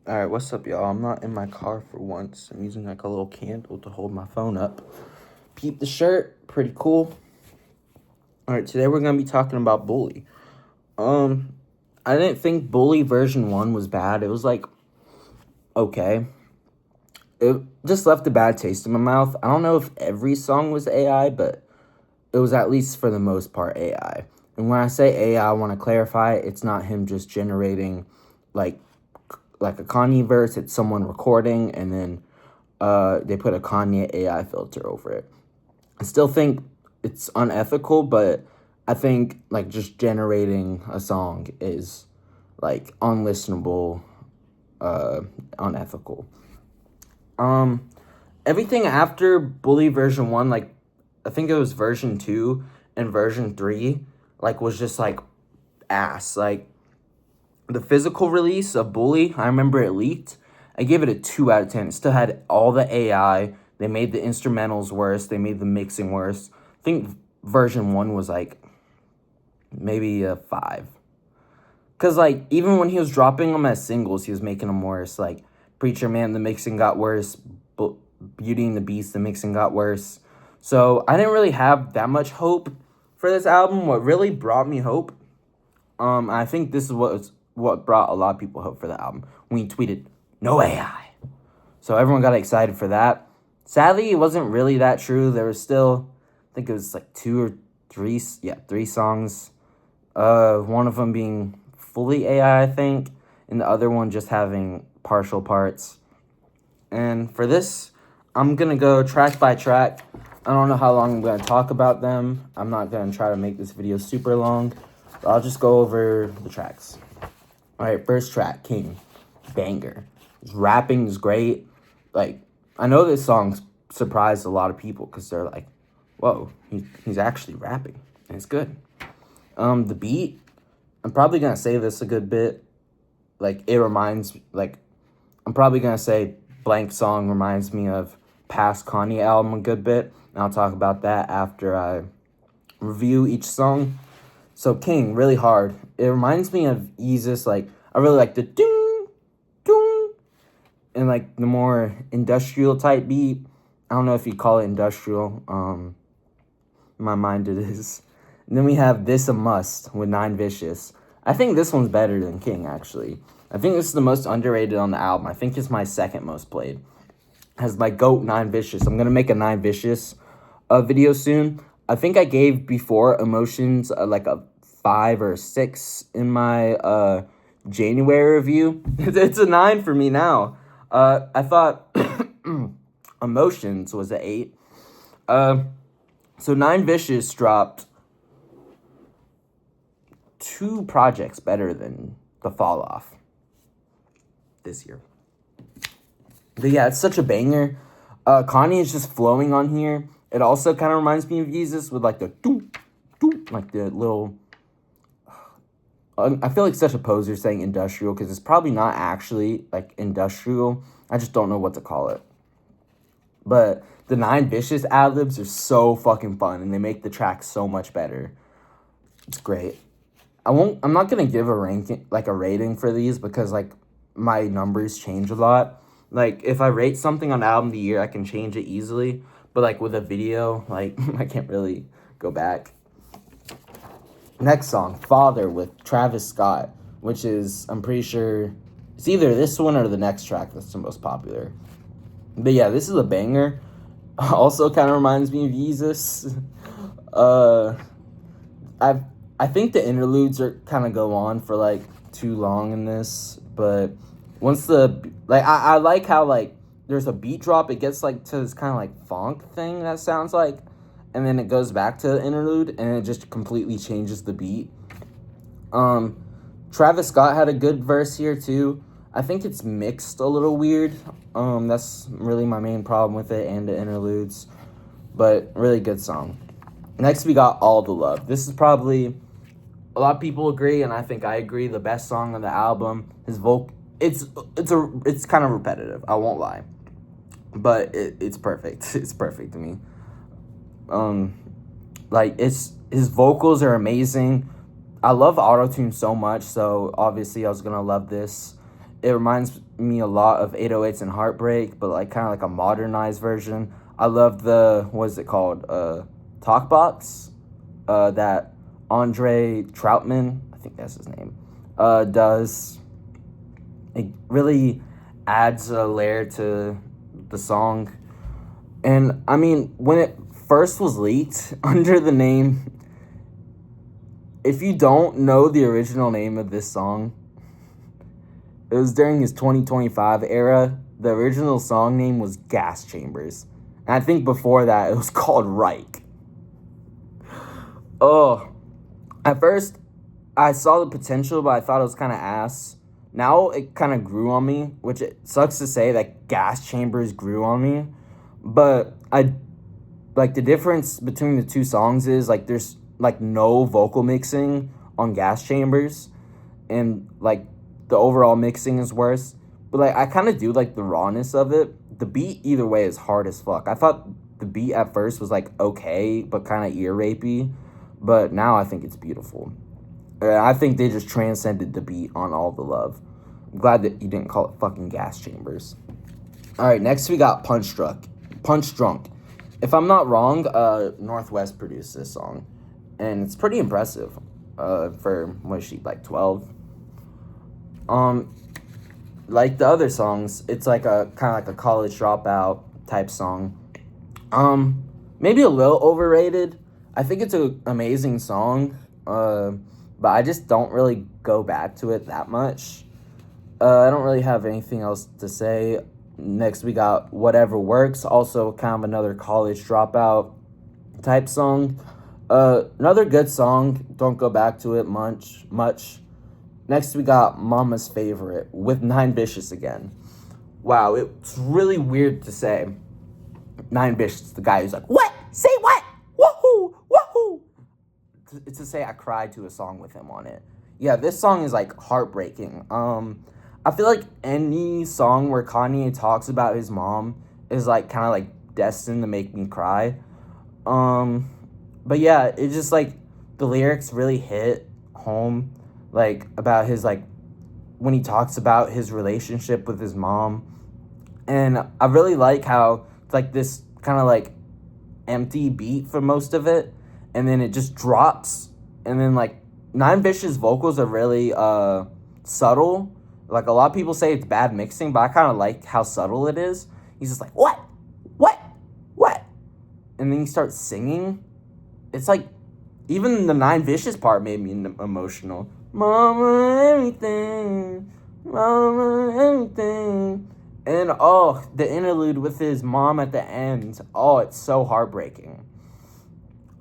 Alright, what's up, y'all? I'm not in my car for once. I'm using like a little candle to hold my phone up. Peep the shirt, pretty cool. Alright, today we're gonna be talking about Bully. I didn't think Bully version 1 was bad. It was like, okay. It just left a bad taste in my mouth. I don't know if every song was AI, but it was at least for the most part AI. And when I say AI, I want to clarify, it's not him just generating like a Kanye verse. It's someone recording and then they put a Kanye AI filter over it. I still think it's unethical, but I think like just generating a song is like unlistenable, unethical. Um, Everything after Bully version 1, like I think it was version 2 and version 3, like was just like ass. Like the physical release of Bully, I remember it leaked. I gave it a 2 out of 10. It still had all the AI. They made the instrumentals worse. They made the mixing worse. I think version 1 was like maybe a 5. Because, like, even when he was dropping them as singles, he was making them worse. Like, Preacher Man, the mixing got worse. Beauty and the Beast, the mixing got worse. So, I didn't really have that much hope for this album. What really brought me hope, I think this is what brought a lot of people hope for the album. When he tweeted, "No AI." So, everyone got excited for that. Sadly, it wasn't really that true. There was still, I think it was like 3 songs. One of them being fully AI, I think, and the other one just having partial parts. And for this, I'm going to go track by track. I don't know how long I'm going to talk about them. I'm not going to try to make this video super long, but I'll just go over the tracks. All right, first track, King. Banger. His rapping is great. Like, I know this song surprised a lot of people because they're like, whoa, he's actually rapping, and it's good. The beat, I'm probably going to say this a good bit. Like, it reminds, like, I'm probably going to say blank song reminds me of past Kanye album a good bit. And I'll talk about that after I review each song. So, King, really hard. It reminds me of Yeezus. Like, I really like the ding, ding, and, like, the more industrial type beat. I don't know if you call it industrial. In my mind it is. And then we have This a Must with Nine Vicious. I think this one's better than King, actually. I think this is the most underrated on the album. I think it's my second most played. Has my GOAT Nine Vicious. I'm going to make a Nine Vicious video soon. I think I gave before Emotions like a 5 or 6 in my January review. It's a 9 for me now. I thought Emotions was an 8. So Nine Vicious dropped 2 projects better than The Fall Off this year. But yeah, it's such a banger. Kanye is just flowing on here. It also kind of reminds me of Yeezus with like the doo, doo, like the little... I feel like such a poser saying industrial because it's probably not actually like industrial. I just don't know what to call it. But the Nine Vicious ad-libs are so fucking fun and they make the track so much better. It's great. I'm not gonna give a ranking, like a rating for these because like my numbers change a lot. Like if I rate something on album of the year, I can change it easily. But like with a video, like I can't really go back. Next song, Father with Travis Scott, which is, I'm pretty sure, it's either this one or the next track that's the most popular. But yeah, this is a banger. Also kind of reminds me of Yeezus. I think the interludes are kind of go on for like too long in this, but once the like I like how like there's a beat drop, it gets like to this kind of like funk thing that sounds like, and then it goes back to the interlude and it just completely changes the beat. Travis Scott had a good verse here too. I think it's mixed a little weird. That's really my main problem with it and the interludes, but really good song. Next we got All the Love. This is probably, a lot of people agree, and I think I agree, the best song on the album. His it's kind of repetitive, I won't lie, but it's perfect. It's perfect to me. Like his vocals are amazing. I love autotune so much, so obviously I was gonna love this. it reminds me a lot of 808s and Heartbreak, but like kind of like a modernized version. I love the, what is it called? Talkbox. That Andre Troutman, I think that's his name, does. It really adds a layer to the song. And I mean, when it first was leaked under the name, if you don't know the original name of this song, it was during his 2025 era. The original song name was Gas Chambers. And I think before that, it was called Reich. Oh, at first, I saw the potential, but I thought it was kind of ass. Now it kind of grew on me, which it sucks to say that Gas Chambers grew on me. But the difference between the two songs is, like, there's, like, no vocal mixing on Gas Chambers. And, like, the overall mixing is worse. But, like, I kind of do like the rawness of it. The beat, either way, is hard as fuck. I thought the beat at first was, like, okay, but kind of ear-rapey. But now I think it's beautiful. I think they just transcended the beat on All the Love. I'm glad that you didn't call it fucking Gas Chambers. Alright, next we got Punch Drunk. If I'm not wrong, Northwest produced this song. And it's pretty impressive. For, what is she, like 12? Like the other songs, it's like a kind of like a college dropout type song. Maybe a little overrated. I think it's an amazing song, but I just don't really go back to it that much. I don't really have anything else to say. Next, we got Whatever Works, also kind of another college dropout type song. Another good song, don't go back to it much. Next, we got Mama's Favorite with 9 Vicious again. Wow, it's really weird to say 9 Vicious, the guy who's like, what? Say what? Woohoo! Woohoo! To say I cried to a song with him on it. Yeah, this song is, like, heartbreaking. I feel like any song where Kanye talks about his mom is, like, kind of, like, destined to make me cry. But yeah, it just, like, the lyrics really hit home, like, about his, like, when he talks about his relationship with his mom. And I really like how it's, like, this kind of, like, empty beat for most of it, and then it just drops, and then, like, 9 Vicious vocals are really subtle. Like, a lot of people say it's bad mixing, but I kind of like how subtle it is. He's just like, what? And then he starts singing. It's like, even the 9 Vicious part made me emotional. Mama, everything. Mama, everything. And, oh, the interlude with his mom at the end. Oh, it's so heartbreaking.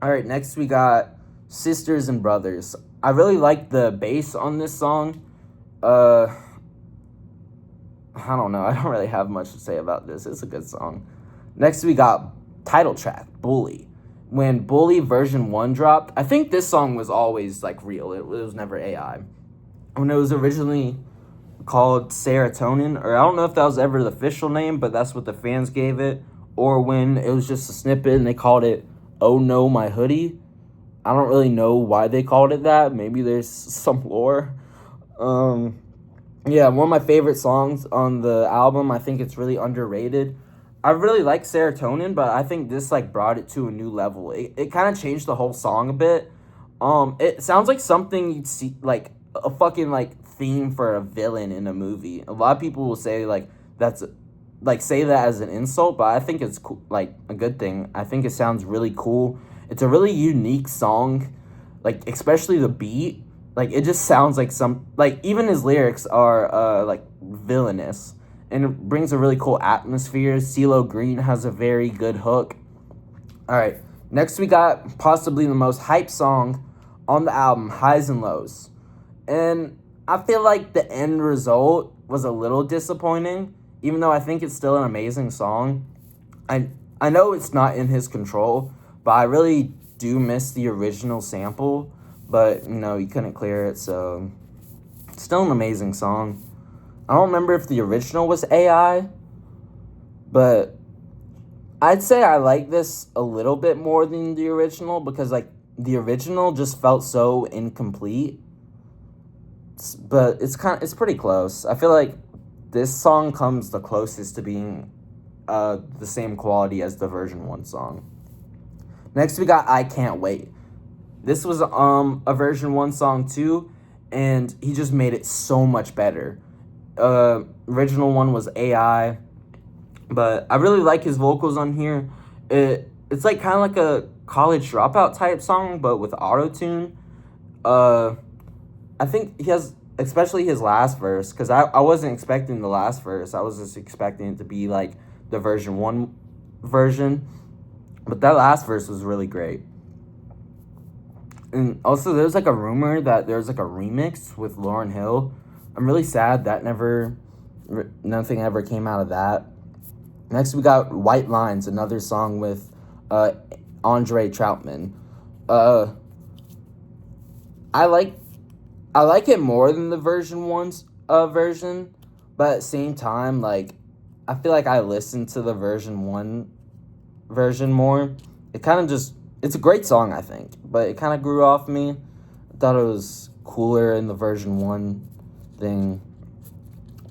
All right, next we got Sisters and Brothers. I really like the bass on this song. I don't know. I don't really have much to say about this. It's a good song. Next we got title track, Bully. When Bully version 1 dropped, I think this song was always, like, real. It was never AI. When it was originally called Serotonin, or I don't know if that was ever the official name, but that's what the fans gave it, or when it was just a snippet and they called it Oh No My Hoodie. I don't really know why they called it that. Maybe there's some lore. Yeah, one of my favorite songs on the album. I think it's really underrated. I really like Serotonin, but I think this, like, brought it to a new level. It kind of changed the whole song a bit. It sounds like something you'd see, like, a fucking, like, theme for a villain in a movie. A lot of people will say, like, that's, like, say that as an insult, but I think it's cool, like, a good thing. I think it sounds really cool. It's a really unique song, like, especially the beat. Like, it just sounds like some, like, even his lyrics are, like, villainous. And it brings a really cool atmosphere. CeeLo Green has a very good hook. All right, next we got possibly the most hype song on the album, Highs and Lows. And I feel like the end result was a little disappointing, even though I think it's still an amazing song. I know it's not in his control, but I really do miss the original sample. But, you know, he couldn't clear it, so it's still an amazing song. I don't remember if the original was AI, but I'd say I like this a little bit more than the original because, like, the original just felt so incomplete. But it's pretty close. I feel like this song comes the closest to being the same quality as the version 1 song. Next we got I Can't Wait. This was a version 1 song too, and he just made it so much better. Original one was AI, but I really like his vocals on here. It's like kind of like a college dropout type song, but with auto-tune. I think he has, especially his last verse, because I wasn't expecting the last verse. I was just expecting it to be like the version 1 version. But that last verse was really great. And also, there's like a rumor that there's like a remix with Lauryn Hill. I'm really sad that nothing ever came out of that. Next, we got White Lines, another song with Andre Troutman. I like it more than the version 1's version, but at the same time, like, I feel like I listened to the version 1 version more. It kind of just, it's a great song, I think, but it kind of grew off me. I thought it was cooler in the version 1 thing,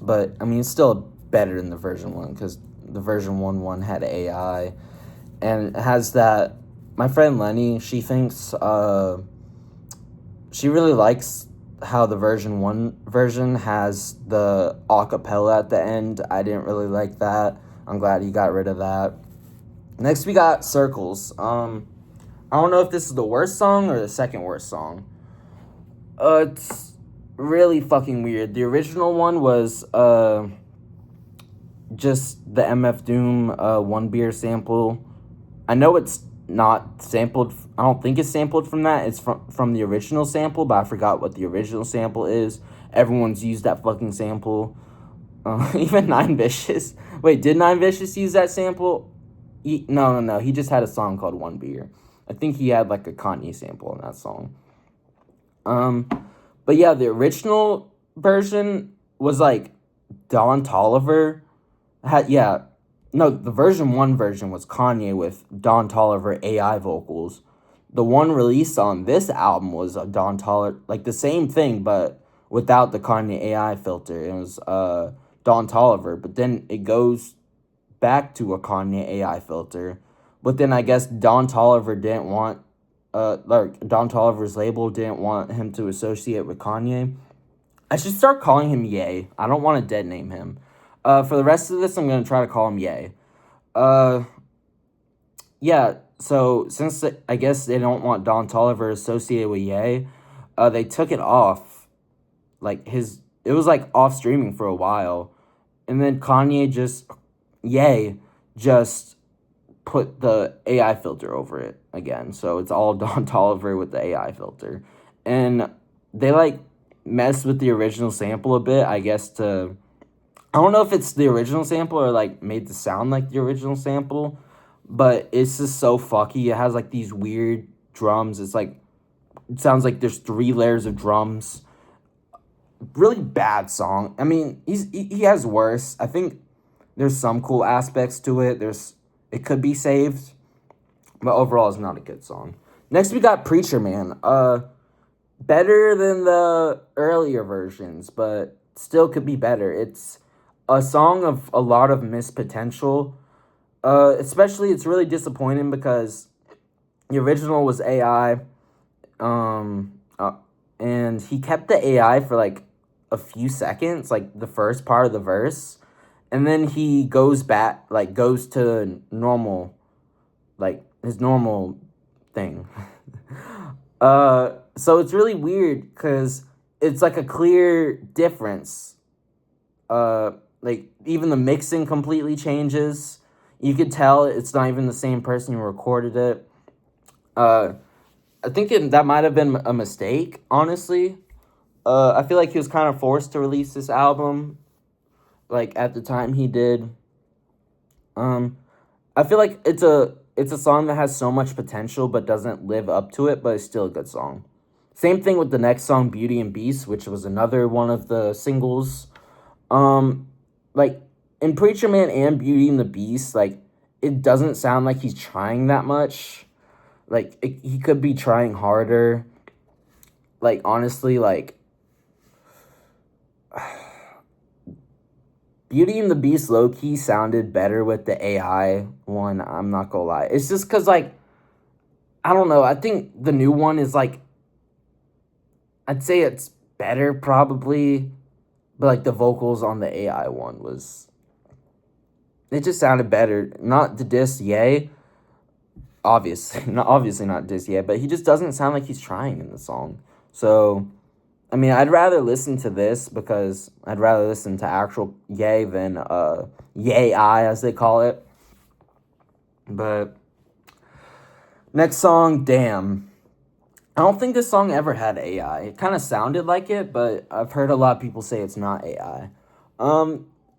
but I mean, it's still better than the version 1 because the version 1 had AI, and it has that. My friend Lenny, she thinks she really likes how the version 1 version has the acapella at the end. I didn't really like that. I'm glad he got rid of that. Next, we got Circles. I don't know if this is the worst song or the second worst song. It's really fucking weird. The original one was just the MF Doom One Beer sample. I know it's not sampled. I don't think it's sampled from that. It's from the original sample, but I forgot what the original sample is. Everyone's used that fucking sample. Even Nine Vicious. Wait, did Nine Vicious use that sample? No. He just had a song called One Beer. I think he had like a Kanye sample in that song. But yeah, the original version was like Don Toliver the version 1 version was Kanye with Don Toliver AI vocals. The one released on this album was a Don Toliver, like the same thing, but without the Kanye AI filter. It was Don Toliver, but then it goes back to a Kanye AI filter. But then I guess Don Toliver didn't want, Don Toliver's label didn't want him to associate with Kanye. I should start calling him Ye. I don't want to dead name him. For the rest of this, I'm going to try to call him Ye. Yeah, so since I guess they don't want Don Toliver associated with Ye, they took it off. Like, it was like off streaming for a while. And then Kanye Ye just put the AI filter over it again. So it's all Don Toliver with the AI filter. And they like messed with the original sample a bit, I guess, I don't know if it's the original sample or like made the sound like the original sample, but it's just so fucky. It has like these weird drums. It sounds like there's 3 layers of drums. Really bad song. I mean, he has worse. I think there's some cool aspects to it. It could be saved, but overall it's not a good song. Next we got Preacher Man. Better than the earlier versions, but still could be better. It's a song of a lot of missed potential. Especially, it's really disappointing because the original was AI, and he kept the AI for like a few seconds, like the first part of the verse, and then he goes to normal, like his normal thing. So it's really weird because it's like a clear difference. Like even the mixing completely changes. You could tell it's not even the same person who recorded it. I think that might have been a mistake, honestly. I feel like he was kind of forced to release this album, like at the time he did. I feel like it's a song that has so much potential but doesn't live up to it, but it's still a good song. Same thing with the next song, Beauty and Beast, which was another one of the singles. Like, in Preacher Man and Beauty and the Beast, like, it doesn't sound like he's trying that much. Like, he could be trying harder. Like, honestly, like, Beauty and the Beast low key sounded better with the AI one. I'm not gonna lie. It's just because, like, I don't know. I think the new one is like, I'd say it's better probably, but like the vocals on the AI one was, it just sounded better. Not to diss Ye, obviously not diss Ye, but he just doesn't sound like he's trying in the song. So, I mean, I'd rather listen to this because I'd rather listen to actual Ye than Ye I as they call it. But next song, Damn. I don't think this song ever had AI. It kind of sounded like it, but I've heard a lot of people say it's not AI.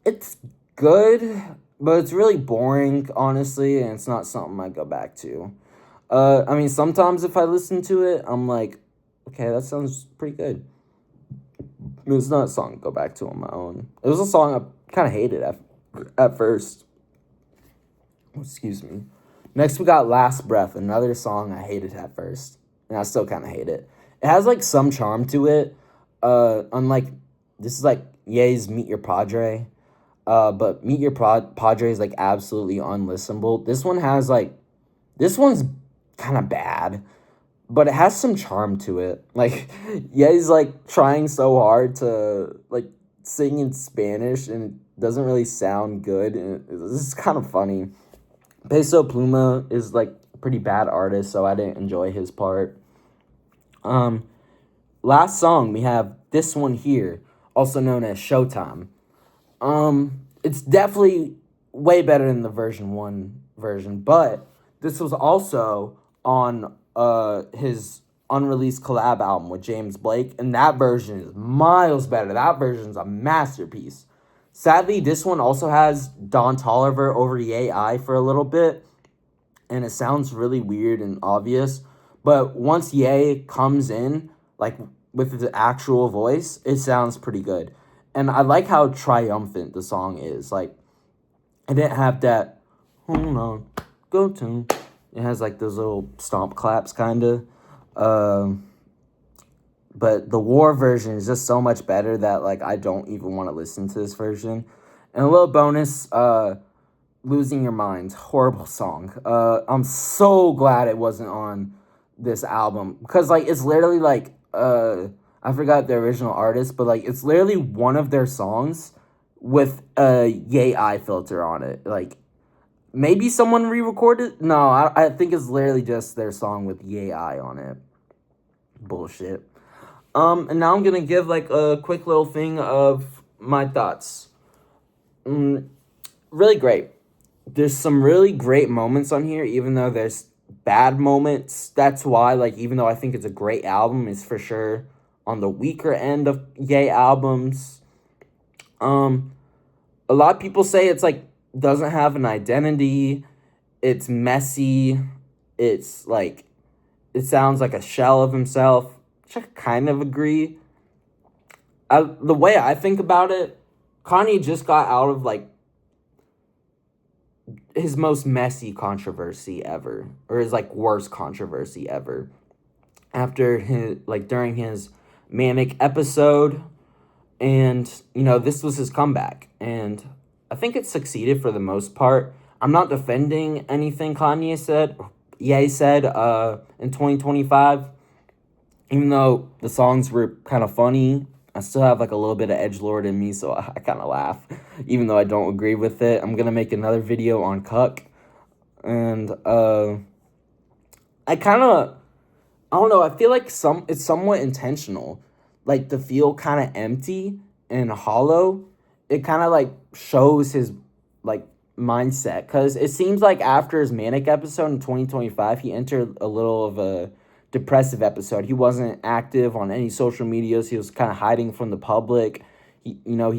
It's good, but it's really boring, honestly, and it's not something I go back to. I mean, sometimes if I listen to it, I'm like, okay, that sounds pretty good. It's not a song to go back to on my own. It was a song I kind of hated at first. Excuse me. Next, we got Last Breath, another song I hated at first. And I still kind of hate it. It has, like, some charm to it. Unlike, this is, like, Ye's Meet Your Padre. But Meet Your Padre is, like, absolutely unlistenable. This one has, like, this one's kind of bad. But it has some charm to it. Like, Ye's, like, trying so hard to, like, sing in Spanish. And it doesn't really sound good. And this is kind of funny. Peso Pluma is, like, a pretty bad artist, so I didn't enjoy his part. Last song, we have this one here, also known as Showtime. It's definitely way better than the version 1 version, but this was also on his unreleased collab album with James Blake, and that version is miles better. That version's a masterpiece. Sadly, this one also has Don Toliver over the AI for a little bit, and it sounds really weird and obvious. But once Ye comes in, like, with the actual voice, it sounds pretty good. And I like how triumphant the song is. Like, it didn't have that, hold on, go to. It has, like, those little stomp claps, kind of. But the War version is just so much better that, like, I don't even want to listen to this version. And a little bonus, Losing Your Mind, horrible song. I'm so glad it wasn't on this album. Because, like, it's literally, like, I forgot the original artist, but, like, it's literally one of their songs with a Yay I filter on it. Like, maybe someone re-recorded? No, I think it's literally just their song with Yay I on it. Bullshit. And now I'm gonna give, like, a quick little thing of my thoughts. Really great. There's some really great moments on here, even though there's bad moments. That's why, like, even though I think it's a great album, it's for sure on the weaker end of Ye albums. A lot of people say it's, like, doesn't have an identity. It's messy. It's, like, it sounds like a shell of himself, which I kind of agree. The way I think about it, Kanye just got out of, like, his most messy controversy ever, or his, like, worst controversy ever, after his, like, during his manic episode. And, you know, this was his comeback, and I think it succeeded for the most part. I'm not defending anything Kanye said, Ye said, in 2025, even though the songs were kind of funny. I still have, like, a little bit of edgelord in me, so I kind of laugh, even though I don't agree with it. I'm gonna make another video on Cuck, and I don't know, I feel like it's somewhat intentional, like, to feel kind of empty and hollow. It kind of, like, shows his, like, mindset, because it seems like after his manic episode in 2025, he entered a little of a depressive episode. He wasn't active on any social medias. He was kind of hiding from the public. He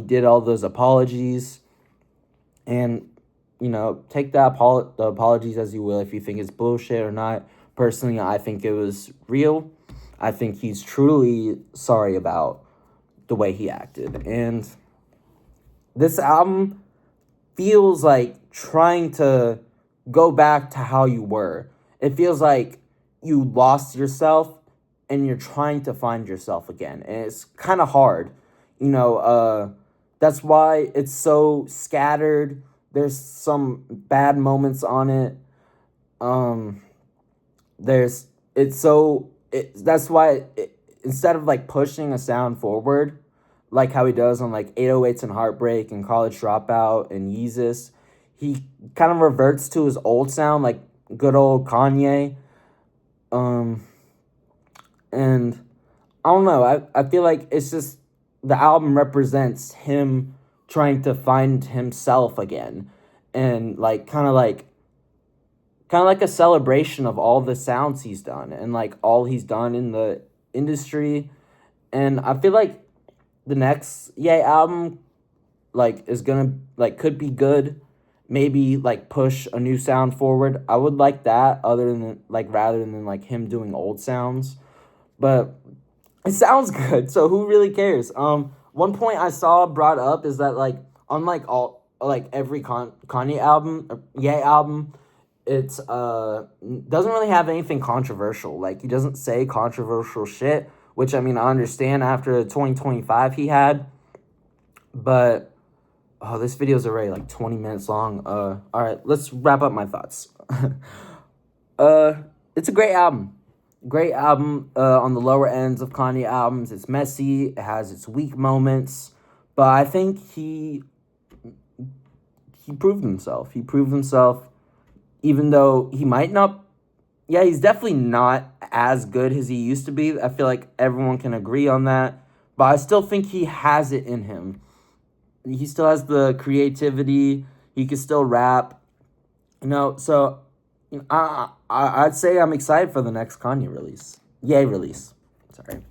did all those apologies, and, you know, take the apologies as you will, if you think it's bullshit or not. Personally, I think it was real. I think he's truly sorry about the way he acted. And this album feels like trying to go back to how you were. It feels like you lost yourself and you're trying to find yourself again. And it's kind of hard. You know, That's why it's so scattered. There's some bad moments on it. Um, there's it's so that's why instead of like pushing a sound forward, like how he does on like 808s and Heartbreak and College Dropout and Yeezus, he kind of reverts to his old sound, like good old Kanye. Um, and I don't know. I feel like it's just the album represents him trying to find himself again, and like kind of like a celebration of all the sounds he's done and like all he's done in the industry. And I feel like the next Ye album like is gonna like could be good, maybe like push a new sound forward. I would like that other than like rather than like him doing old sounds. But it sounds good, so who really cares? One point I saw brought up is that like unlike all like every Kanye album, Ye album, it's doesn't really have anything controversial. Like he doesn't say controversial shit, which I mean I understand after the 2025 he had, but oh, this video is already like 20 minutes long. All right, let's wrap up my thoughts. uh, it's a great album. Great album on the lower ends of Kanye albums. It's messy. It has its weak moments, but I think he proved himself. He proved himself, even though he might not. Yeah, he's definitely not as good as he used to be. I feel like everyone can agree on that, but I still think he has it in him. He still has the creativity. He can still rap. So I'd say I'm excited for the next Kanye release. Yay release. Sorry.